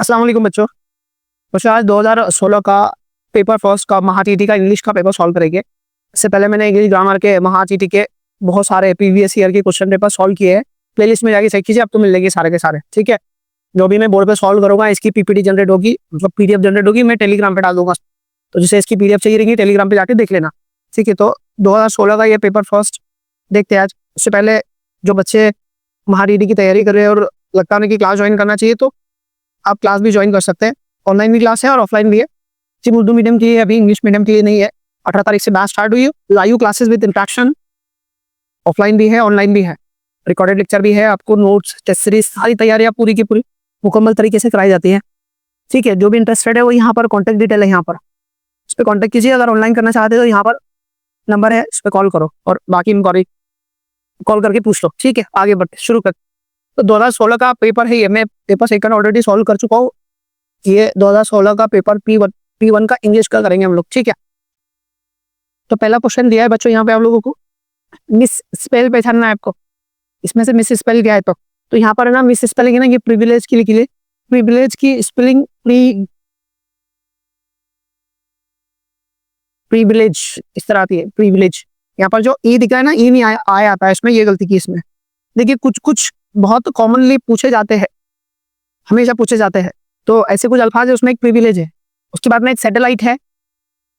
अस्सलाम वालेकुम बच्चों। बच्चों आज 2016 का पेपर फर्स्ट का महा-टीटी का इंग्लिश का पेपर सॉल्व करेंगे। इससे पहले मैंने इंग्लिश ग्रामर के महा-टीटी के बहुत सारे प्रीवियस ईयर के क्वेश्चन पेपर सॉल्व किए हैं। प्लेलिस्ट में जाके चेक कीजिए, आपको मिल जाएगी सारे के सारे, ठीक है। जो भी मैं बोर्ड पे सॉल्व करूंगा इसकी पीपीटी जनरेट होगी, मतलब पीडीएफ जनरेट होगी, मैं टेलीग्राम पे डाल दूंगा। तो जिसे इसकी पीडीएफ चाहिए रहेगी टेलीग्राम पे जाके देख लेना, ठीक है। तो 2016 का ये पेपर फर्स्ट देखते हैं आज। उससे पहले जो बच्चे महा-टीटी की तैयारी कर रहे हैं और लगता है उनकी क्लास ज्वाइन करना चाहिए, तो आप क्लास भी ज्वाइन कर सकते हैं। ऑनलाइन भी क्लास है और ऑफलाइन भी है। सिर्फ उर्दू मीडियम की है, अभी इंग्लिश मीडियम की नहीं है। 18 तारीख से बैच स्टार्ट हुई है। Live classes with interaction offline भी है, ऑनलाइन भी है। रिकॉर्डेड लेक्चर भी है, आपको नोट्स, टेस्ट सीरीज, सारी तैयारियां पूरी की पूरी मुकम्मल तरीके से कराई जाती है, ठीक है। जो भी इंटरेस्टेड है वो यहाँ पर कॉन्टैक्ट डिटेल है, यहाँ पर उस पर कॉन्टैक्ट कीजिए। अगर ऑनलाइन करना चाहते हो तो यहाँ पर नंबर है, इस पर कॉल करो और बाकी इंक्वायरी कॉल करके पूछ लो, ठीक है। आगे बढ़ते शुरू कर। तो 2016 का पेपर है ये, मैं पेपर सेकंड ऑलरेडी सॉल्व कर चुका हूँ। ये 2016 का पेपर P1 का इंग्लिश का करेंगे हम लोग, ठीक है। तो पहला क्वेश्चन दिया है बच्चों यहाँ पे आप लोगों को, मिस स्पेल पहचानना है आपको। इसमें से मिस स्पेल क्या है, तो यहाँ पर है ना मिस स्पेलिंग है ना, ये प्रिविलेज की लिखी है। प्रिविलेज की स्पेलिंग प्रिविलेज इस तरह आती है, प्रिविलेज। यहाँ पर जो ई दिख रहा है ना, ई नहीं आया आता है इसमें, ये गलती की इसमें। देखिए कुछ कुछ बहुत कॉमनली पूछे जाते हैं, हमेशा पूछे जाते हैं। तो ऐसे कुछ अल्फाज है, उसमें एक प्रिविलेज है। उसके बाद में एक सैटेलाइट है,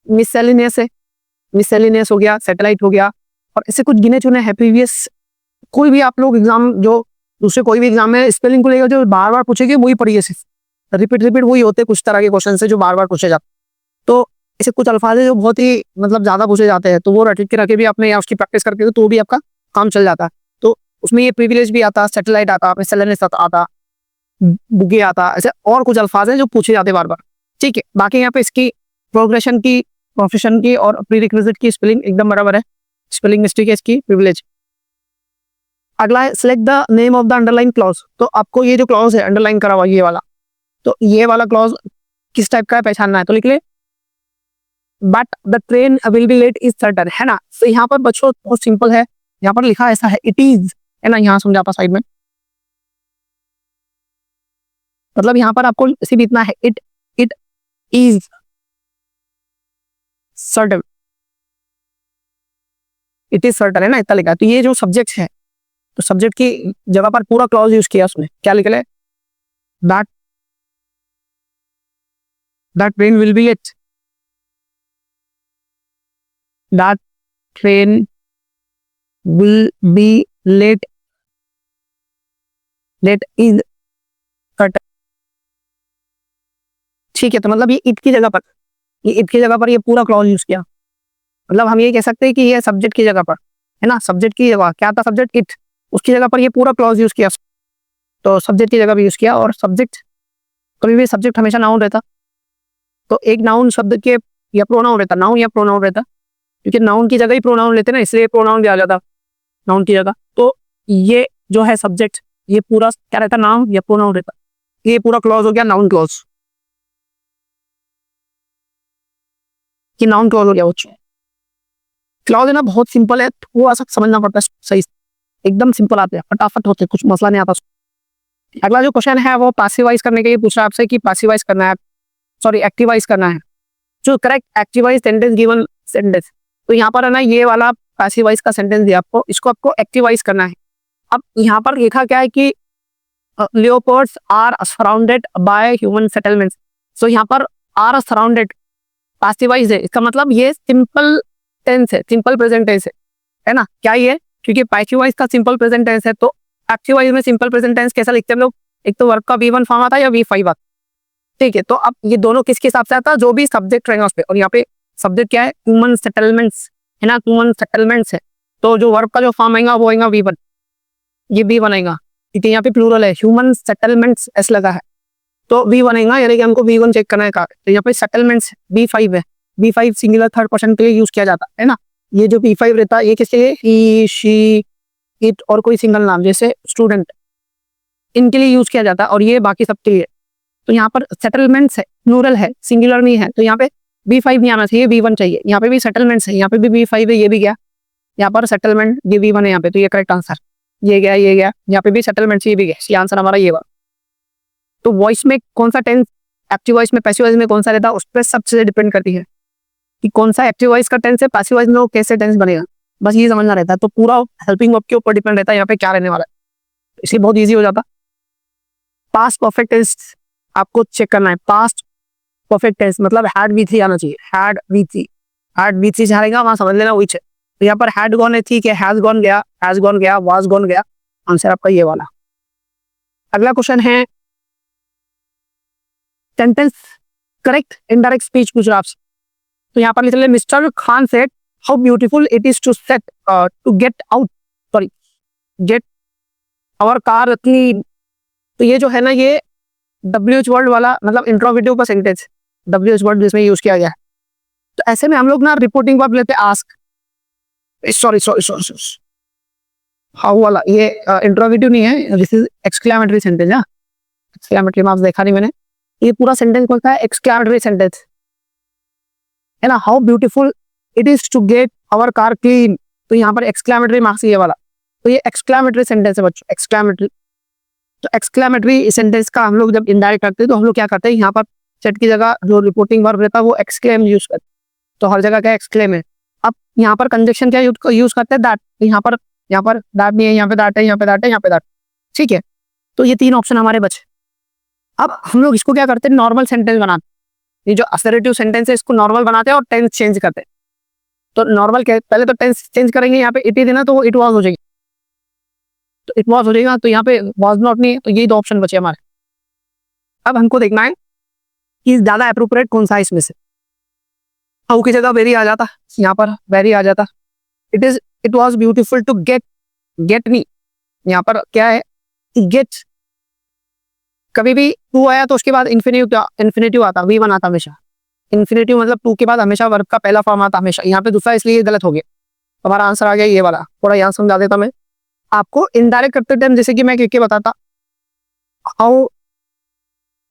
मिससेलेनियस है, मिससेलेनियस हो गया, सैटेलाइट हो गया। और ऐसे कुछ गिने चुने हैं प्रीवियस। कोई भी आप लोग एग्जाम, जो दूसरे कोई भी एग्जाम में स्पेलिंग को लेकर जो बार बार पूछेंगे वही पढ़िए, सिर्फ रिपीट वही होते कुछ तरह के क्वेश्चन से जो बार बार पूछे जाते। तो ऐसे कुछ अल्फाज है जो बहुत ही मतलब ज्यादा पूछे जाते हैं, तो वो रट के रखे भी आपने या उसकी प्रैक्टिस करके तो भी आपका काम चल जाता है। तो उसमें ये प्रिविलेज भी आता, सैटेलाइट आता, मिससेलेनियस आता, बुगे आता, ऐसे और कुछ अल्फाज हैं जो पूछे जाते बार बार, ठीक है। बाकी यहाँ पे इसकी प्रोग्रेशन की, प्रोफेशन की और प्रीरिक्विजिट की स्पेलिंग एकदम बराबर है। स्पेलिंग मिस्टेक है इसकी, प्रिविलेज। अगला है select the name of the underline clause. तो आपको ये जो क्लॉज है अंडरलाइन करा हुआ ये वाला, तो ये वाला क्लॉज किस टाइप का है पहचानना है। तो लिख ले, but the train will be late is certain, है ना। तो यहाँ पर बच्चों बहुत सिंपल है, यहाँ पर लिखा ऐसा है, इट इज, है ना, यहाँ समझाता साइड में। मतलब यहाँ पर आपको सिर्फ इतना है, it is certain, it is certain, है ना, इतना लिखा है। तो ये जो सब्जेक्ट है, तो सब्जेक्ट की जगह पर पूरा क्लॉज यूज किया उसने। क्या लिख ले, that train will be late, that train will be late, late is certain, ठीक है। तो मतलब ये इट की जगह पर, ये इट की जगह पर ये पूरा क्लॉज यूज किया। मतलब हम ये कह सकते हैं कि ये सब्जेक्ट की जगह पर, है ना, सब्जेक्ट की जगह क्या था, सब्जेक्ट इट, उसकी जगह पर ये पूरा क्लॉज यूज किया। तो सब्जेक्ट की जगह भी यूज किया। और सब्जेक्ट, कभी भी सब्जेक्ट हमेशा नाउन रहता, तो एक नाउन शब्द के या प्रोनाउन रहता, नाउन या प्रोनाउन रहता, क्योंकि नाउन की जगह ही प्रोनाउन लेते ना, इसलिए प्रोनाउन भी आ जाता नाउन की जगह। तो ये जो है सब्जेक्ट, ये पूरा क्या रहता, नाउन या प्रोनाउन रहता। ये पूरा क्लॉज हो गया नाउन क्लॉज, कि नाउन क्लॉज हो गया। वो क्लॉज है ना बहुत सिंपल है, थोड़ा सा समझना पड़ता है सही, एकदम सिंपल आते हैं, फटाफट होते, कुछ मसला नहीं आता। अगला जो क्वेश्चन है वो पैसिवाइज करने के लिए पूछ रहा है आपसे कि पैसिवाइज करना है, सॉरी एक्टिवाइज करना है। जो करेक्ट एक्टिवाइज सेंटेंस गिवन सेंटेंस, तो यहाँ पर है ना ये वाला पैसिवाइज का सेंटेंस दिया आपको, इसको आपको एक्टिवाइज करना है। अब यहाँ पर लिखा क्या है कि leopards are surrounded by human settlements. So यहाँ पर आर सराउंडेड पैसिवाइज है, इसका मतलब ये सिंपल टेंस है, सिंपल प्रेजेंट टेंस है ना। क्या ये, क्योंकि पैसिवाइज का सिंपल प्रेजेंट टेंस है, तो एक्टिवाइज में सिंपल प्रेजेंट टेंस कैसा लिखते हैं हम लोग, एक तो वर्ब का V1 फॉर्म आता है या V5 आता, ठीक है। तो अब ये दोनों किसके हिसाब से आता है, जो भी सब्जेक्ट रहेगा उस पर। और यहाँ पे सब्जेक्ट क्या है, ह्यूमन सेटलमेंट्स, है ना, ह्यूमन सेटलमेंट्स है। तो जो वर्ब का जो फॉर्म आएगा वो आएगा V1, ये V1 आएगा, क्योंकि यहाँ पे प्लूरल है, ह्यूमन सेटलमेंट्स ऐसा लगा है, तो V1 आएगा, यानी कि हमको V1 चेक करना है। तो यहाँ पे सेटलमेंट्स V5 है, V5 सिंगुलर थर्ड पर्सन के लिए यूज किया जाता है ना। ये जो V5 रहता है ये किसके लिए, ही, शी, इट और कोई सिंगल नाम जैसे स्टूडेंट, इनके लिए यूज किया जाता है, और ये बाकी सबके लिए। तो यहाँ पर सेटलमेंट्स है, प्लूरल है, सिंगुलर नहीं है, तो यहाँ पे V5 नहीं आना चाहिए, V1 चाहिए। यहाँ पे भी सेटलमेंट्स है, यहाँ पे भी V5 है, ये भी गया, यहाँ पर सेटलमेंट ये V1 है यहाँ पे, तो ये करेक्ट आंसर, ये गया, ये गया, यहाँ पे भी सेटलमेंट्स ये भी गया, ये आंसर हमारा ये हुआ। तो वॉइस में कौन सा टेंस, एक्टिव वॉइस में, पैसिव वॉइस में कौन सा रहता है, उस पर सब चीजें डिपेंड करती है कि कौन सा एक्टिव वॉइस का टेंस है, पैसिव वॉइस में वो कैसे टेंस बनेगा, बस ये समझना रहता है। तो पूरा हेल्पिंग वर्ब के ऊपर डिपेंड रहता है यहाँ पे क्या रहने वाला है, इसलिए बहुत ईजी हो जाता। पास्ट परफेक्ट टेंस आपको चेक करना है। पास्ट परफेक्ट टेंस मतलब हैड वी थ्री आना चाहिए, had we three, had we three जहाँ रहेगा वहां समझ लेना विच है। तो यहाँ पर हैड गॉन है, ठीक है, हैज गॉन गया, हैज गॉन गया, वाज गॉन गया, आंसर आपका ये वाला। अगला क्वेश्चन है सेंटेंस करेक्ट इनडायरेक्ट स्पीच पूछ रहा आपसे। तो यहाँ पर लिख ले mister Khan said how beautiful it is to set to get out, sorry get our car clean. तो ये जो है ना, ये WH वर्ड वाला मतलब इंट्रोगेटिव का सेंटेंस, WH वर्ड जिसमें यूज किया गया है। तो ऐसे में हम लोग ना रिपोर्टिंग वर्ब लेते आस्क, सॉरी हाउ वाला, ये इंट्रोगेटिव नहीं है, दिस इज एक्सक्लेमेटरी सेंटेंस। है एक्सक्लेमेटरी मार्क्स देखा नहीं मैंने, ये पूरा सेंटेंस कौन सा है, एक्सक्लेमेटरी सेंटेंस है ना। How beautiful it is to get our car clean, तो यहाँ पर एक्सक्लेमेटरी मार्क्स ये वाला, तो ये एक्सक्लेमेटरी सेंटेंस है बच्चों, एक्सक्लेमेटरी। तो एक्सक्लेमेटरी सेंटेंस का हम लोग जब इनडायरेक्ट करते हैं तो हम लोग क्या करते हैं, यहाँ पर सेट की जगह जो रिपोर्टिंग वर्ब रहता है वो एक्सक्लेम यूज करते हैं, तो हर जगह क्या एक्सक्लेम है। अब यहाँ पर कंजक्शन क्या यूज करते हैं, दैट, यहाँ पर दैट नहीं है, यहाँ पे दैट है, यहाँ पे दैट है, यहाँ पे दैट, ठीक है। तो ये तीन ऑप्शन हमारे बचे। अब हम लोग इसको क्या करते हैं, नॉर्मल सेंटेंस बनाते हैं। ये जो असर्टिव सेंटेंस है इसको नॉर्मल बनाते हैं और टेंस चेंज करते हैं। तो नॉर्मल क्या, पहले तो टेंस चेंज करेंगे, यहाँ पे इट इज है ना तो वो इट वाज हो जाएगी, तो इट वाज हो जाएगा, तो यहाँ पे वाज नॉट नहीं है, तो यही दो ऑप्शन बचे हमारे। अब हमको देखना है कि ज्यादा अप्रोप्रिएट कौन सा है इसमें से। हाउ की जगह वेरी आ जाता, यहाँ पर वेरी आ जाता। It was beautiful to get, get नहीं, यहाँ पर क्या है गेट, कभी भी टू आया तो उसके बाद इन्फिनेटिव आता, वी वन आता हमेशा। इन्फिनेटिव मतलब टू के बाद हमेशा वर्ब का पहला फॉर्म आता हमेशा, यहाँ पे दूसरा, इसलिए गलत हो गया। हमारा आंसर आ गया ये वाला। थोड़ा यहाँ समझा देता मैं आपको इनडायरेक्ट करते टाइम, जैसे कि मैं क्या बताता, हाउ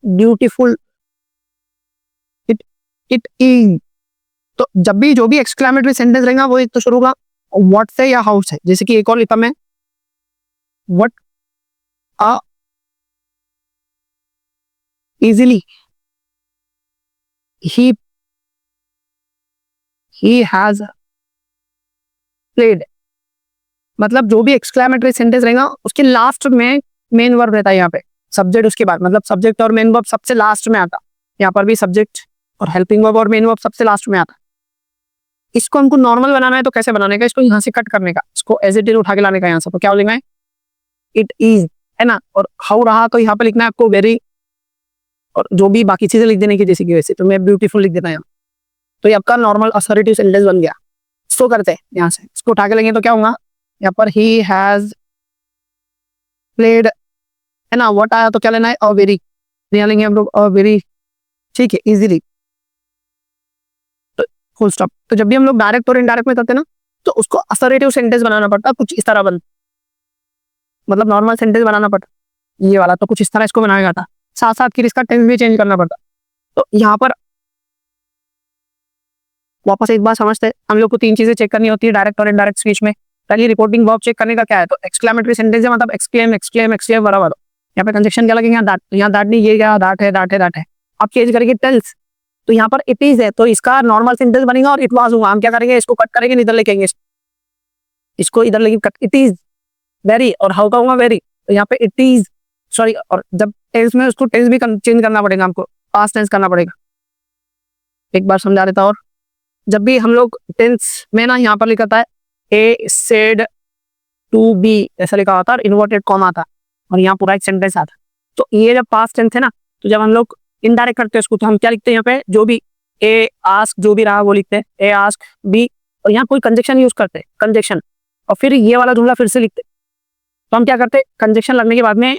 ब्यूटीफुल इट इज। तो जब भी जो भी एक्सक्लेमेटरी सेंटेंस रहेगा वो एक तो शुरू होगा व्हाट से या हाउ से। जैसे कि एक और लिखा मैं, what a easily he has played, मतलब जो भी एक्सक्लेमेटरी सेंटेंस रहेगा उसके लास्ट में मेन वर्ब रहता है, यहाँ पे सब्जेक्ट उसके बाद, मतलब सब्जेक्ट और मेन वर्ब सबसे लास्ट में आता। यहाँ पर भी सब्जेक्ट और हेल्पिंग वर्ब और मेन वर्ब सबसे लास्ट में आता। इसको हमको नॉर्मल बनाना है तो कैसे बनाने का, इसको यहाँ से कट करने का, इसको एज इट इज उठा के लाने का यहाँ से। तो क्या लिखना है, इट इज, है ना। और हाउ रहा तो यहाँ पे लिखना है आपको वेरी, और जो भी बाकी चीजें लिख देने की जैसे कि वैसे, तो मैं ब्यूटीफुल लिख देता यहाँ। तो ये आपका नॉर्मल असर्टिव सेंटेंस बन गया। इसको करते हैं यहाँ से, इसको उठा के लेंगे तो क्या होगा, यहाँ पर ही हैज प्लेड, है ना। व्हाट आया तो क्या लेना है, अ वेरी, यहाँ लेंगे हम लोग अ वेरी, ठीक है, इजीली, तो फुल स्टॉप। तो जब भी हम लोग डायरेक्ट और इनडायरेक्ट में करते हैं ना, तो उसको असर्टिव सेंटेंस बनाना पड़ता, कुछ इस तरह मतलब नॉर्मल सेंटेंस बनाना पड़ता ये वाला, तो कुछ इस तरह इसको बनाया जाता। साथ साथ फिर इसका टेंस भी चेंज करना पड़ता। तो यहाँ पर वापस एक बार समझते हैं, हम लोग को तीन चीजें चेक करनी होती है डायरेक्ट और इनडायरेक्ट स्पीच में। पहली रिपोर्टिंग वर्ब चेक करने का क्या है, तो एक्सक्लेमेटरी सेंटेंस है, मतलब एक्सक्लेम बराबर। यहाँ पे कंजक्शन क्या लगेगा, दैट, यहाँ दैट नहीं, ये क्या दैट है। आप चेंज करेंगे टेंस, तो यहाँ पर इट इज है तो इसका नॉर्मल सेंटेंस बनेगा और इट वाज होगा। हम क्या करेंगे, इसको कट करेंगे, इधर लेके आएंगे, इसको इधर लेके कट, इट इज वेरी, और हाउ का होगा वेरी, तो यहाँ पे इट इज, सॉरी, और जब टेंस में उसको टेंस भी चेंज करना पड़ेगा, हमको पास्ट टेंस करना पड़ेगा। एक बार समझा देता। और जब भी हम लोग टेंस में ना, यहाँ पर लिखा था ए सेड टू बी, ऐसा लिखा होता है, इन्वर्टेड कॉमा आता, और यहाँ पूरा एक सेंटेंस आता। तो ये जब पास्ट टेंस है ना, तो जब हम लोग इनडायरेक्ट करते हैं उसको, तो हम क्या लिखते हैं यहाँ पे, जो भी ए आस्क जो भी रहा वो लिखते हैं, ए आस्क बी, और यहाँ कोई कंजक्शन यूज करते हैं, कंजक्शन, और फिर ये वाला जुमला फिर से लिखते हैं। तो हम क्या करते हैं, कंजक्शन लगने के बाद में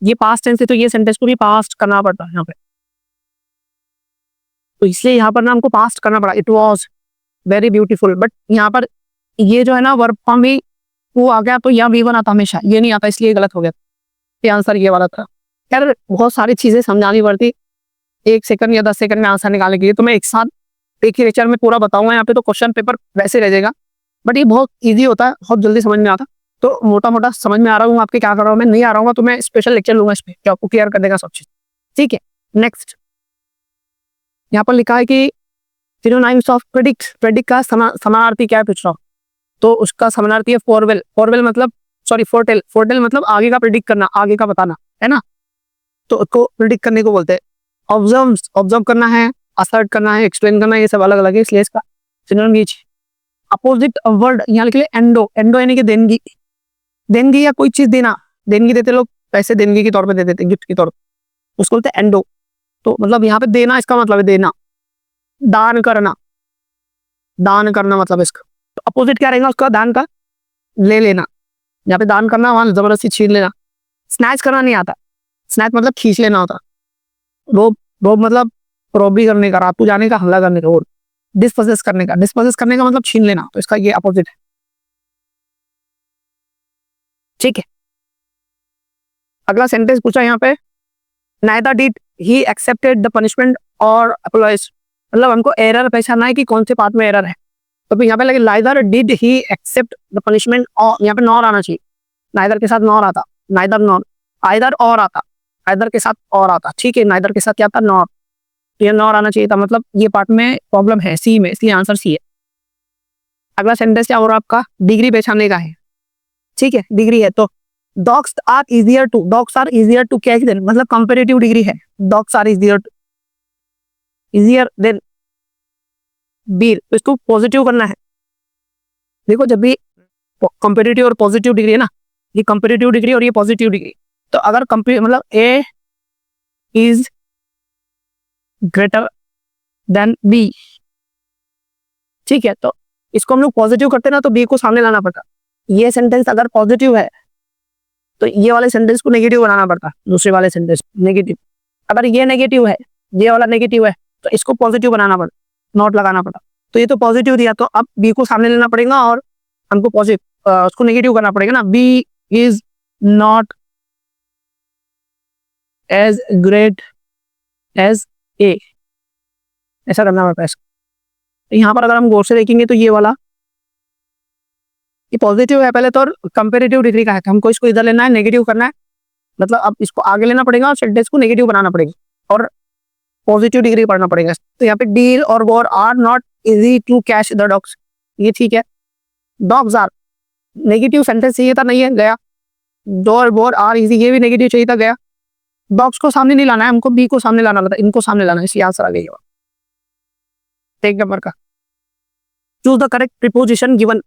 ये पास्ट टेंस है तो ये सेंटेंस को भी पास्ट करना पड़ता है यहाँ पे, तो इसलिए यहाँ पर ना हमको पास्ट करना पड़ा, it was very beautiful. But यहाँ पर ये जो है ना वर्ब फॉर्म भी वो आ गया, तो यहाँ V1 आता हमेशा, ये नहीं आता, इसलिए गलत हो गया। ये आंसर ये वाला था। यार बहुत सारी चीजें समझानी पड़ती, 1 सेकंड या 10 सेकंड में आंसर निकालने के लिए, तो मैं एक साथ एक ही लेक्चर में पूरा बताऊंगा। यहाँ पे तो क्वेश्चन पेपर वैसे रह जाएगा, बट ये बहुत ईजी होता है, बहुत जल्दी समझ में आता। तो मोटा मोटा समझ में आ रहा हूँ आपके क्या कर रहा हूँ मैं, नहीं आ रहा हूँ तो मैं स्पेशल लेक्चर लूंगा इस पर, आपको क्लियर कर देगा सब चीज। ठीक है। नेक्स्ट यहाँ पर लिखा है कि सिनोनिम्स ऑफ प्रेडिक्ट। प्रेडिक्ट का समानार्थी क्या है पूछ रहा हूँ, तो उसका समानार्थी है फोरवेल। फोरवेल मतलब सॉरी फोरटेल। फोरटेल मतलब आगे का प्रेडिक्ट करना, आगे का बताना, है ना, तो उसको प्रेडिक्ट करने को बोलते हैं। ऑब्जर्व करना है, असर्ट करना है, एक्सप्लेन करना है, ये सब अलग अलग है, इसलिए इसका सिनोनिम। अपोजिट वर्ड यहाँ लिख ले एंडो। एंडो यानी कि देनगी। देनगी या कोई चीज देना, देनगी देते लोग, पैसे देनगी के तौर पे दे देते, गिफ्ट के तौर पे, उसको बोलते हैं एंडो। तो मतलब यहाँ पे देना, इसका मतलब है देना, दान करना। दान करना मतलब इसका, तो अपोजिट क्या रहेगा उसका, दान का, ले लेना। यहाँ पे दान करना, वहां जबरदस्ती छीन लेना। स्नैच करना नहीं आता, स्नैच मतलब खींच लेना होता। रोब रोब मतलब रॉबरी करने का, रातू जाने का, हमला करने का। डिस्पोजेस करने का, डिस्पोजेस करने का मतलब छीन लेना, तो इसका ये अपोजिट है। ठीक है, अगला सेंटेंस पूछा यहाँ पे, neither did he accepted the punishment और अपोलाइज। मतलब हमको एरर पहचानना है कि कौन से पार्ट में एरर है, तो यहाँ पे लगे neither did he accept the punishment, और यहाँ पे नॉर आना चाहिए। नाइदर के साथ नॉर आता, नाइदर नॉर, आइदर और आता, आइदर के साथ और आता। ठीक है, नाइदर के साथ क्या आता, नॉर, ये नॉर आना चाहिए था। मतलब ये पार्ट में प्रॉब्लम है, सी में, इसलिए आंसर सी है। अगला सेंटेंस क्या हो रहा है आपका, डिग्री पहचानने का है। ठीक है, डिग्री है तो dogs are easier to, dogs are easier to catch than, मतलब कंपेरेटिव डिग्री है। Dogs are easier than beer, तो इसको पॉजिटिव करना है। देखो जब भी कंपेरेटिव और पॉजिटिव डिग्री है ना, ये कंपेरेटिव डिग्री और ये पॉजिटिव डिग्री, तो अगर मतलब ए इज ग्रेटर देन बी, ठीक है, तो इसको हम लोग पॉजिटिव करते ना, तो बी को सामने लाना पड़ता। ये सेंटेंस अगर पॉजिटिव है तो ये वाले सेंटेंस को नेगेटिव बनाना पड़ता, दूसरे वाले सेंटेंस नेगेटिव। अगर ये नेगेटिव है, ये वाला नेगेटिव है, तो इसको पॉजिटिव बनाना पड़ता, नॉट लगाना पड़ता। तो ये तो पॉजिटिव दिया, तो अब बी को सामने लेना पड़ेगा और हमको पॉजिटिव उसको नेगेटिव करना पड़ेगा ना। B is not as great as A, ऐसा करना पड़ता है इसको। यहाँ पर अगर हम गौर से देखेंगे तो ये वाला ये पॉजिटिव है पहले तो, और कंपेरेटिव डिग्री का है, हमको इसको इधर लेना है, नेगेटिव करना है। मतलब अब इसको आगे लेना पड़ेगा और सेंटेंस को नेगेटिव बनाना पड़ेगा और पॉजिटिव डिग्री पढ़ना पड़ेगा। तो यहाँ पे डील और war are not easy to catch the dogs, ये ठीक है। डॉग्स आर नेगेटिव सेंटेंस चाहिए था, नहीं है, गया। डॉर वॉर आर इजी, ये भी नेगेटिव चाहिए था, गया। डॉग्स को सामने नहीं लाना है हमको, बी को सामने लाना था, इनको सामने लाना है, इसलिए आंसर आ गया एक नंबर का। Choose the correct preposition given.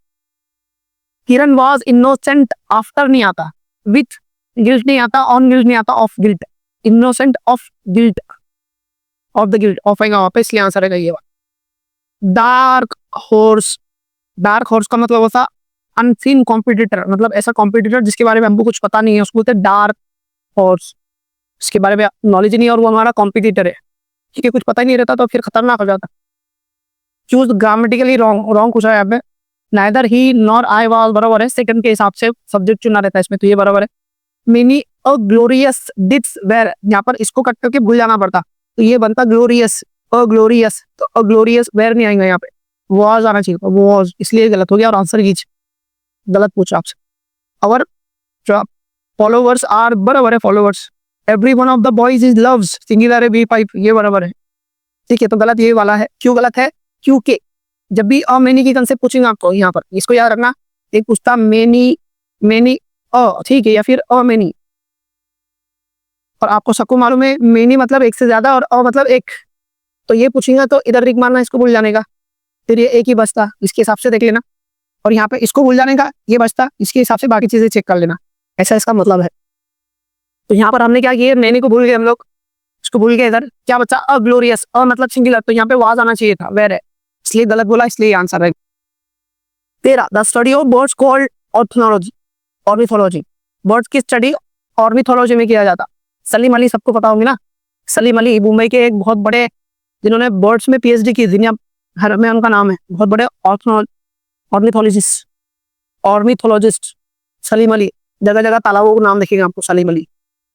Kiran was innocent, after नहीं आता, विथ गिल्ट नहीं आता, ऑन गिल्ट नहीं आता, of guilt. Innocent of guilt, of the guilt, of आएगा वहां पे, इसलिए आंसर है ये वाला। डार्क हॉर्स, डार्क हॉर्स का मतलब होता अनसीन कॉम्पिटिटर, मतलब ऐसा कॉम्पिटिटर जिसके बारे में हमको कुछ पता नहीं है, उसको बोलते हैं डार्क हॉर्स। इसके बारे में नॉलेज नहीं है और वो हमारा कॉम्पिटिटर है, ठीक है, कुछ पता ही नहीं रहता तो फिर खतरनाक हो जाता। चूज ग्रामेटिकली रॉन्ग, रॉन्ग पूछा है यहाँ पे। Neither he nor I was बराबर है, सेकंड के हिसाब से सब्जेक्ट चुना रहता है इसमें, तो ये बराबर है। Many a glorious deeds were, यहाँ पर इसको कट करके भूल जाना पड़ता, तो ये बनता ग्लोरियस, अ ग्लोरियस, तो अ ग्लोरियस वेयर नहीं आएगा यहाँ पे, वॉज आना चाहिए, वॉज, इसलिए गलत हो गया और आंसर ईच गलत पूछा आपसे। और फॉलोवर्स आर बराबर है, followers. Every one of the boys is loves, singular है, बी पाइप, ये बराबर है, ठीक है, तो गलत ये वाला है। क्यों गलत है, क्योंकि जब भी अ मेनी की कंसेप्ट पूछेंगे आपको यहाँ पर, इसको याद रखना, एक पूछता मेनी, मेनी अ, ठीक है, या फिर अ मेनी, और आपको सबको मालूम है मेनी मतलब एक से ज्यादा और अ मतलब एक, तो ये पूछेंगे तो इधर रिक मारना, इसको भूल जाने का, फिर ये एक ही बचता, इसके हिसाब से देख लेना, और यहाँ पे इसको भूल जाने का, ये बचता, इसके हिसाब से बाकी चीजें चेक कर लेना, ऐसा इसका मतलब है। तो यहाँ पर हमने क्या किया, मेनी को भूल गए हम लोग, इसको भूल गए, इधर क्या बचा, अ ग्लोरियस, अ मतलब सिंगुलर, तो यहाँ पे वाज आना चाहिए था, वेर है, इसलिए गलत बोला, इसलिए आंसर है। 13 the study of birds called orthology, ornithology. Birds की स्टडी ऑर्निथोलॉजी में किया जाता। सलीम अली सबको पता होंगे ना, सलीम अली मुंबई के एक बहुत बड़े, जिन्होंने बर्ड्स में पीएचडी की, दुनिया भर में उनका नाम है, बहुत बड़े ऑर्निथोलॉजिस्ट, ऑर्निथोलॉजिस्ट सलीम अली। जगह जगह तालाबों का नाम देखिएगा आपको सलीम अली,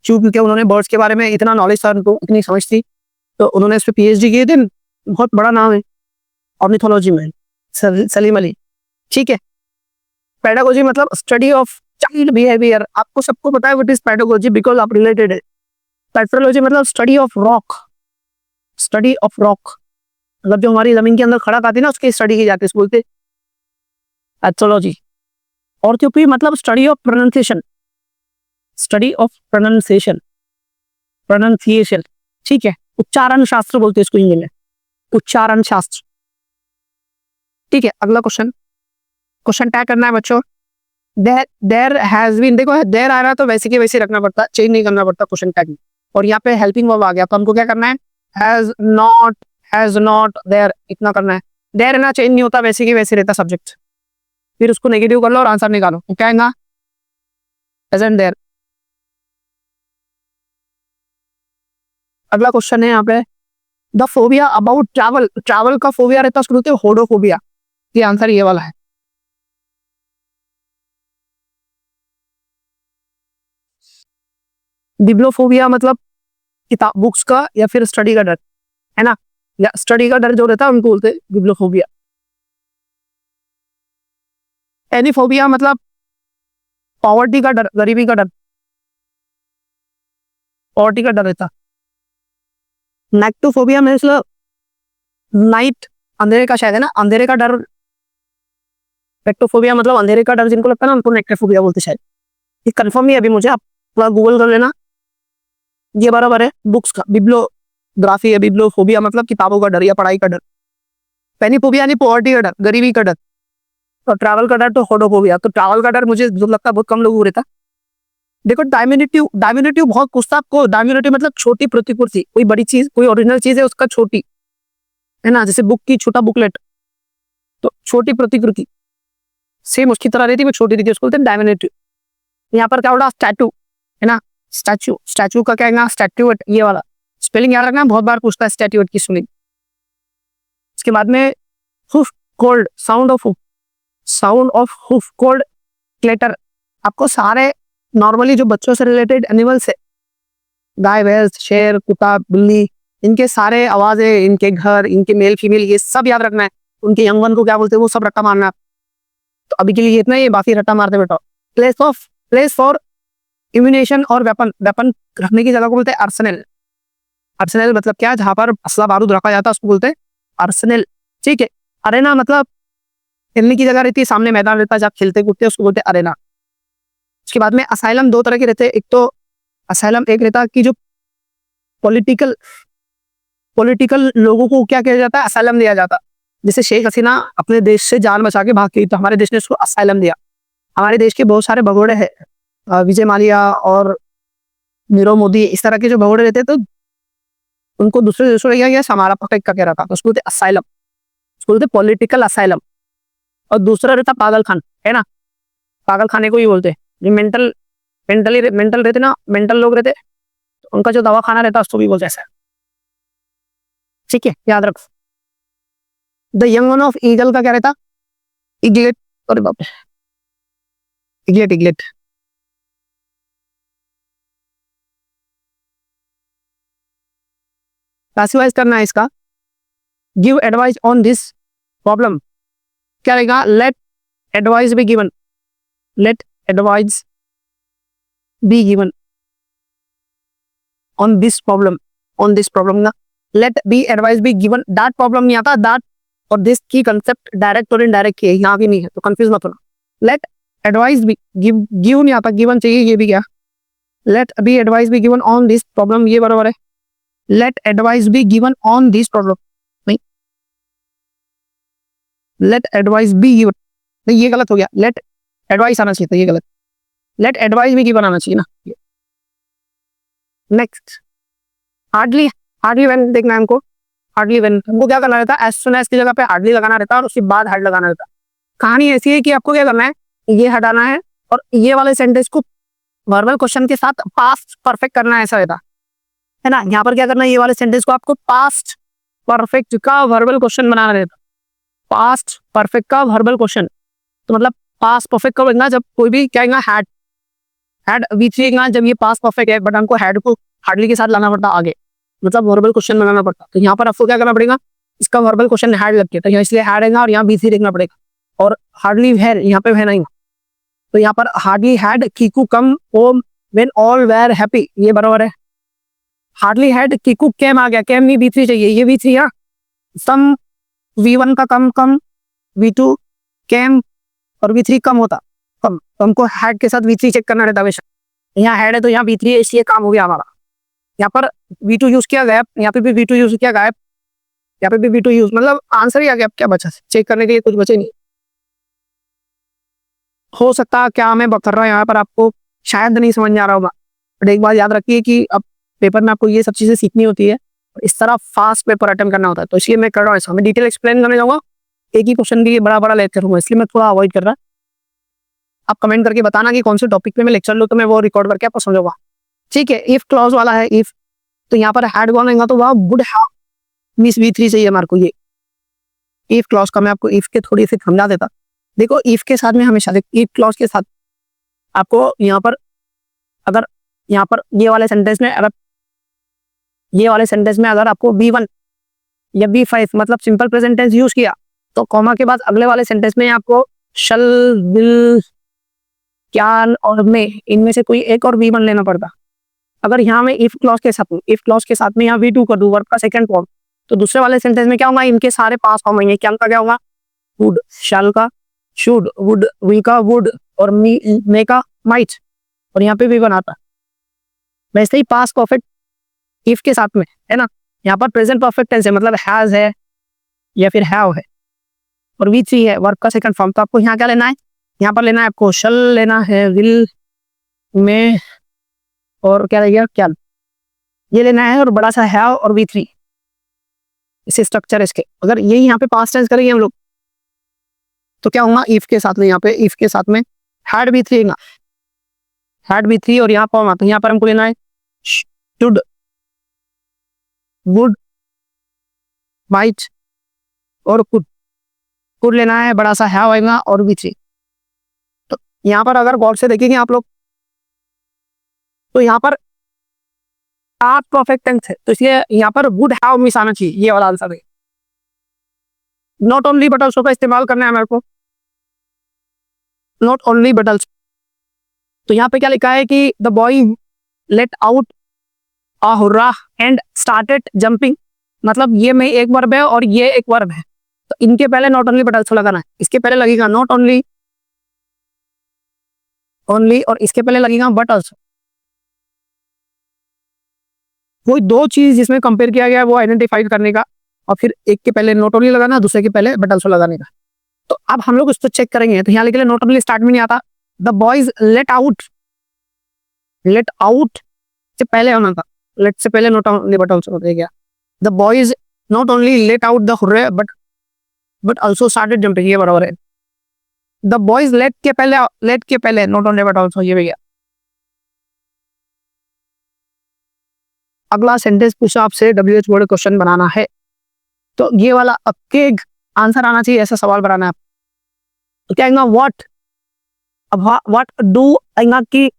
क्योंकि उन्होंने बर्ड्स के बारे में इतना नॉलेज था, उनको इतनी समझ थी, तो उन्होंने इस पर पीएचडी किए थे, बहुत बड़ा नाम है ऑर्निथोलॉजी में, सलीम अली, ठीक है। पेडागोजी मतलब स्टडी ऑफ चाइल्ड बिहेवियर, आपको सबको पता है व्हाट इज पेडागोजी, बिकॉज आप रिलेटेड है, पेट्रोलॉजी मतलब study of rock, study of rock मतलब जो हमारी जमीन के अंदर खड़क आती है ना उसकी स्टडी की जाती है, बोलते पेट्रोलॉजी। ऑर्थोपी मतलब study of pronunciation, study of pronunciation, pronunciation, ठीक है, उच्चारण शास्त्र बोलते हैं इसको इंग्लिश में, उच्चारण शास्त्र। ठीक है, अगला क्वेश्चन, क्वेश्चन टैग करना है बच्चों। देयर हैज बीन, देखो देयर आ रहा तो वैसे के वैसे रखना पड़ता, चेंज नहीं करना पड़ता क्वेश्चन टैग में। और यहाँ पे हेल्पिंग वर्ब आ गया तो हमको क्या करना है, हैज नॉट देयर, इतना करना है। देयर ना चेंज नहीं होता, वैसे की वैसे रहता सब्जेक्ट, फिर उसको नेगेटिव कर लो और आंसर निकालो, क्या है ना, प्रेजेंट देयर। अगला क्वेश्चन है यहाँ पे, the phobia about travel, travel का फोबिया रहता उसको बोलते हैं होडोफोबिया, ये आंसर ये वाला है। बिब्लोफोबिया मतलब किताब बुक्स का या फिर स्टडी का डर, है ना, या स्टडी का डर जो रहता है उनको बोलते हैं बिब्लोफोबिया। एनीफोबिया मतलब पॉवर्टी का डर, गरीबी का डर, पॉवर्टी का डर रहता। नेक्टोफोबिया में मतलब नाइट, अंधेरे का शायद है ना, अंधेरे का डर। नेक्टोफोबिया मतलब अंधेरे का डर जिनको लगता है ना उनको नेक्टोफोबिया बोलते शायद, ये कंफर्म नहीं है अभी मुझे, आप थोड़ा गूगल कर लेना। ये बराबर है बुक्स का, बिब्लोग्राफी है, बिब्लोफोबिया मतलब किताबों का डर या पढ़ाई का डर। पेनीफोबिया यानी पॉवर्टी का डर, गरीबी का डर। और ट्रैवल का डर तो होडोफोबिया, तो ट्रैवल का डर मुझे जो लगता है बहुत कम लोगों को रहता। देखो डायमिनुटिव, डायमिनुटिव बहुत पूछता आपको, डायमिनुटिव मतलब छोटी प्रतिपूर्ति, कोई बड़ी चीज, कोई ओरिजिनल चीज है उसका छोटी, है ना, जैसे बुक की छोटा बुकलेट, तो छोटी प्रतिकृति सेम उसकी तरह रहती है, छोटी रहती है, उसको बोलते हैं डायमिनुटिव। यहाँ पर क्या बोला, स्टैटू, है ना, स्टैचू, स्टैचू का क्या है ना, स्टैट्यूएट, ये वाला स्पेलिंग याद रखना, बहुत बार पूछता है स्टैट्यूएट की स्पेलिंग। इसके बाद में HUF cold, sound of HUF, sound of HUF cold clutter. आपको सारे नॉर्मली जो बच्चों से रिलेटेड एनिमल्स है, गाय भैंस शेर कुत्ता बिल्ली, इनके सारे आवाजें, इनके घर, इनके मेल फीमेल, ये सब याद रखना है। उनके यंग वन को क्या बोलते हैं वो सब रट्टा मारना है। तो अभी के लिए इतना ही, बाकी रट्टा मारते बेटा। प्लेस फॉर इम्यूनेशन और वेपन, वेपन रखने की जगह को बोलते हैं आर्सेनल। आर्सेनल मतलब क्या, जहां पर असला बारूद रखा जाता है उसको बोलते हैं आर्सेनल। ठीक है, अरेना मतलब खेलने की जगह रहती है, सामने मैदान रहता है जहाँ खेलते कूदते हैं, उसको बोलते हैं अरेना। उसके बाद में असाइलम दो तरह के रहते हैं, एक तो असाइलम एक रहता है कि जो पॉलिटिकल लोगों को क्या किया जाता है, असाइलम दिया जाता। जैसे शेख हसीना अपने देश से जान बचा के भाग गई तो हमारे देश ने उसको असाइलम दिया। हमारे देश के बहुत सारे भगोड़े हैं, विजय माल्या और नीरव मोदी, इस तरह के जो भगोड़े रहते तो उनको दूसरे देशों ने क्या किया, हमारा प्रोटेक्ट का कह रहा था, तो उसको बोलते असाइलम, उसको बोलते पॉलिटिकल असाइलम। और दूसरा रहता पागल खान, है ना, पागल खाने को ही बोलते हैं, जो मेंटल रहते ना, मेंटल लोग रहते तो उनका जो दवा खाना रहता उसको भी बोलते ऐसा। ठीक है, याद रखो। The young one of eagle का क्या रहता, इग्लेट, अरे बाप रे, इग्लेट। क्लासिफाइज करना है इसका। Give advice on this problem, क्या रहेगा, let advice be given, let advice be given on this problem ना, let be advice be given, that problem नहीं आता, दैट और दिस की कंसेप्ट डायरेक्ट और इनडायरेक्ट है, यहाँ भी नहीं है तो कंफ्यूज मत होना। लेट एडवाइस बी, गिव नहीं आता, गिवन चाहिए, ये भी क्या, let be advice be given on this problem, ये बराबर है let advice be given on this problem, नहीं, लेट एडवाइस बी गिवन, नहीं ये गलत हो गया, लेट एडवाइस आना चाहिए था, ये गलत, लेट एडवाइस बी गिवन आना चाहिए ना। नेक्स्ट, हार्डली वेन देखना है हमको। हार्डली वेन हमको क्या करना रहता है, एज सुन एज की जगह पे हार्डली लगाना रहता है और उसके बाद हार्ड लगाना रहता है। कहानी ऐसी है कि आपको क्या करना है, ये हटाना है और ये वाले सेंटेंस को वर्बल क्वेश्चन के साथ पास्ट परफेक्ट करना है, ऐसा रहता है ना। यहाँ पर क्या करना है, ये वाले सेंटेंस को आपको पास्ट परफेक्ट का वर्बल क्वेश्चन बनाना रहता, पास्ट परफेक्ट का वर्बल क्वेश्चन। तो मतलब पास्ट परफेक्ट कब लिखना, जब कोई भी क्या हैड V3 जब ये पास्ट परफेक्ट है, बट हमको हैड को हार्डली के साथ लाना पड़ता आगे, मतलब वर्बल क्वेश्चन बनाना पड़ता। तो यहाँ पर आपको क्या करना पड़ेगा, इसका वर्बल क्वेश्चन हैड लग के, तो यहाँ इसलिए हैड है और यहाँ V3 लिखना पड़ेगा, और हार्डली है यहाँ पे है नहीं, तो यहाँ पर hardly had Kiku come home when all where happy, ये बराबर है हार्डली हैड किकू कैम आ गया, कैम नहीं V3 चाहिए, ये V3 है। सम V1 का कम V2 कैम और V3 कम होता कम, तो हमको हैड के साथ V3 चेक करना रहता हमेशा। यहाँ हैड है तो यहाँ V3 है, इसलिए काम हो गया हमारा। यहाँ पर V2 यूज किया गायब, यहाँ पे भी V2 यूज किया गायब, यहाँ पे भी V2 यूज, मतलब आंसर ही आ गया। अब क्या बचा चेक करने के लिए, कुछ बचे नहीं। हो सकता है क्या मैं कर रहा हूँ यहाँ पर आपको शायद नहीं समझ में आ रहा होगा, बट एक बात याद रखिए कि अब पेपर में आपको ये सब चीजें सीखनी होती है, इस तरह फास्ट पेपर अटेम्प्ट करना होता है, तो इसलिए मैं कर रहा हूँ ऐसा। मैं डिटेल एक्सप्लेन करने जाऊंगा, एक ही क्वेश्चन की बड़ा लेक्चर हूँ, इसलिए मैं थोड़ा अवॉइड कर रहा। आप कमेंट करके बताना कि कौन से टॉपिक पे मैं लेक्चर लूँ, तो मैं वो रिकॉर्ड करके आपको समझाऊंगा। ठीक है, इफ क्लॉज वाला है, इफ तो यहाँ पर हैड कौन आएगा, तो वह वुड हैव मिस V3 चाहिए हमारे को। ये इफ क्लॉज का मैं आपको इफ के थोड़ी सी समझा देता। देखो इफ के साथ में हमेशा इफ क्लॉज के साथ आपको यहाँ पर अगर यहाँ पर ये वाले सेंटेंस में अगर आपको V1 या V5 मतलब सिंपल प्रेजेंट टेंस यूज किया, तो कॉमा के बाद अगले वाले सेंटेंस में आपको शल, विल, कैन और मे, इनमें से कोई एक और V1 लेना पड़ता। अगर यहाँ में इफ क्लॉज के साथ में यहाँ V2 कर दूं, वर्ब का सेकंड फॉर्म, तो दूसरे वाले सेंटेंस में क्या होगा, इनके सारे पास फॉर्म होंगे। क्या क्या होगा, वुड, शैल का शुड, वुड, विल का वुड और मे का माइट, और यहाँ पे V1 आता। वैसे ही पास्ट परफेक्ट इफ के साथ में है ना, यहाँ पर प्रेजेंट परफेक्ट टेंस है, मतलब हैज है या फिर हैव है, और V3 है वर्ब का सेकंड फॉर्म। तो आपको यहाँ क्या लेना है, यहाँ पर लेना है आपको शल लेना है, विल, में और क्या रहेगा, क्या ये लेना है, और बड़ा सा हैव और V3, इसे स्ट्रक्चर इसके। अगर ये यहाँ पे पास्ट टेंस करेंगे हम लोग, तो क्या होगा, इफ के साथ में, यहाँ पे इफ के साथ में हैड V3 और यहाँ फॉर्म आता है। यहाँ पर हमको लेना है शुड, वुड, माइट और कुड लेना है, बड़ा सा हैव आएगा और V3। तो यहाँ पर अगर गौर से देखेंगे आप लोग, तो यहाँ पर पास्ट परफेक्ट टेंस है, तो इसलिए यहाँ पर वुड हैव मिस आना चाहिए, ये वाला आंसर है। नॉट ओनली बट ऑल्सो का इस्तेमाल करना है मेरे को, नॉट ओनली बट ऑल्सो। तो यहाँ पे क्या लिखा है कि the boy let out a hurrah and started jumping, मतलब ये में एक वर्ब है और ये एक वर्ब है, तो इनके पहले नॉट ओनली बट ऑल्सो लगाना है। इसके पहले लगेगा नॉट ओनली और इसके पहले लगेगा बट ऑल्सो। कोई दो चीज जिसमें कंपेयर किया गया है वो आइडेंटिफाई करने का, और फिर एक के पहले नॉट ओनली लगाना, दूसरे के पहले बट ऑल्सो लगाने का। तो अब हम लोग उसको चेक करेंगे, तो यहाँ लिखे नॉट ओनली स्टार्ट में नहीं आता, द बॉयज लेट आउट से पहले होना था, लेट से पहले नॉट ओनली बट ऑल्सो हो गया। The boys not only let out the hurray but also started jumping, ये बराबर है। द बॉयज लेट के पहले नॉट ओनली बट ऑल्सो, ये भी गया। अगला सेंटेंस पूछा आपसे WH वर्ड क्वेश्चन बनाना है, तो ये वाला आपके आंसर आना चाहिए, ऐसा सवाल बनाना है। तो क्या आएगा, व्हाट, अब व्हाट डू आएगा कि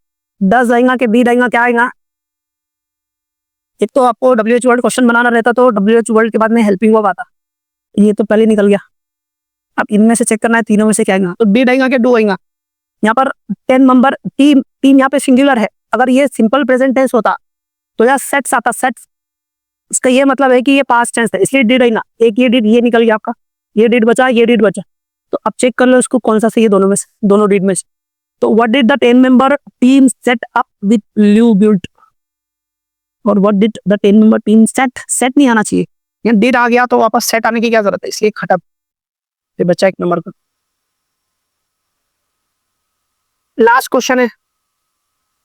डज आएगा कि डिड आएगा, क्या आएगा। एक तो आपको WH वर्ड क्वेश्चन बनाना रहता, तो WH वर्ड के बाद में हेल्पिंग वर्ब आता, ये तो पहले निकल गया। अब इनमें से चेक करना है तीनों में से क्या आएगा, तो डिड आएगा कि डू आएगा। यहाँ पर 10 नंबर टीम यहाँ पे सिंगुलर है, अगर ये सिंपल प्रेजेंट टेंस होता तो यार सेट्स आता, सेट्स, इसका ये मतलब है कि ये पास्ट टेंस है, इसलिए डिड आएगा। एक ये डिड, ये निकल गया आपका, ये डिड बचा, ये डिड बचा। तो अब चेक कर लो इसको कौन सा सही है दोनों में से, दोनों डिड में से। तो what did the 10 member team set up with ल्यू बिल्ट, और what did the 10 member team set नहीं आना चाहिए, यहाँ डिड आ गया तो वापस सेट आने की क्या जरूरत है, इसलिए खत्म, ये बच्चा एक नंबर का। लास्ट क्वेश्चन है,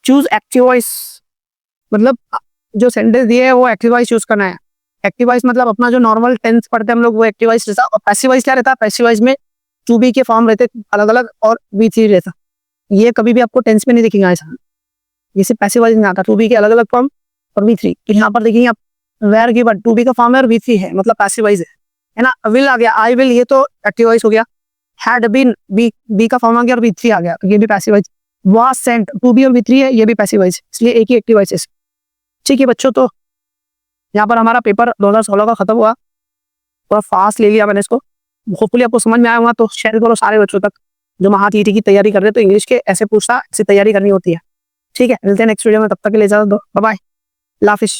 चूज एक्टिव वॉइस, मतलब जो सेंटेंस दिए है वो एक्टिव वॉइस चूज करना है। एक्टिव वॉइस मतलब अपना जो नॉर्मल टेंस पढ़ते हैं हम लोग वो एक्टिव वॉइस रहता, और पैसिव वॉइस क्या रहता है, पैसिव वॉइस में टू बी के फॉर्म रहते अलग अलग और V3 रहता। ये कभी भी आपको टेंस में नहीं दिखेगा ऐसा, ये सिर्फ पैसिव वॉइस में आता, टू बी के अलग अलग फॉर्म और V3। यहाँ पर देखेंगे आप वेयर गिवन, टू बी का फॉर्म है और V3 है, मतलब पैसिव वॉइस है ना। विल आ गया, आई विल, ये तो एक्टिव वॉइस हो गया। हैड बीन, बी का फॉर्म आ गया और V3 आ गया, तो ये भी passive voice. Was sent, to be और V3 है, ये भी पैसिव वॉइस, इसलिए एक ही एक्टिव वॉइस है। ठीक है बच्चों, तो यहाँ पर हमारा पेपर 2016 का खत्म हुआ, थोड़ा फास्ट ले लिया मैंने इसको, होपफुली आपको समझ में आया होगा। तो शेयर करो सारे बच्चों तक जो महाटीटी की तैयारी कर रहे हैं, तो इंग्लिश के ऐसे पूछता, ऐसी तैयारी करनी होती है। ठीक है, मिलते हैं नेक्स्ट वीडियो में, तब तक के लिए इजाजत दो, बाय बाय, अल्लाह हाफिज़।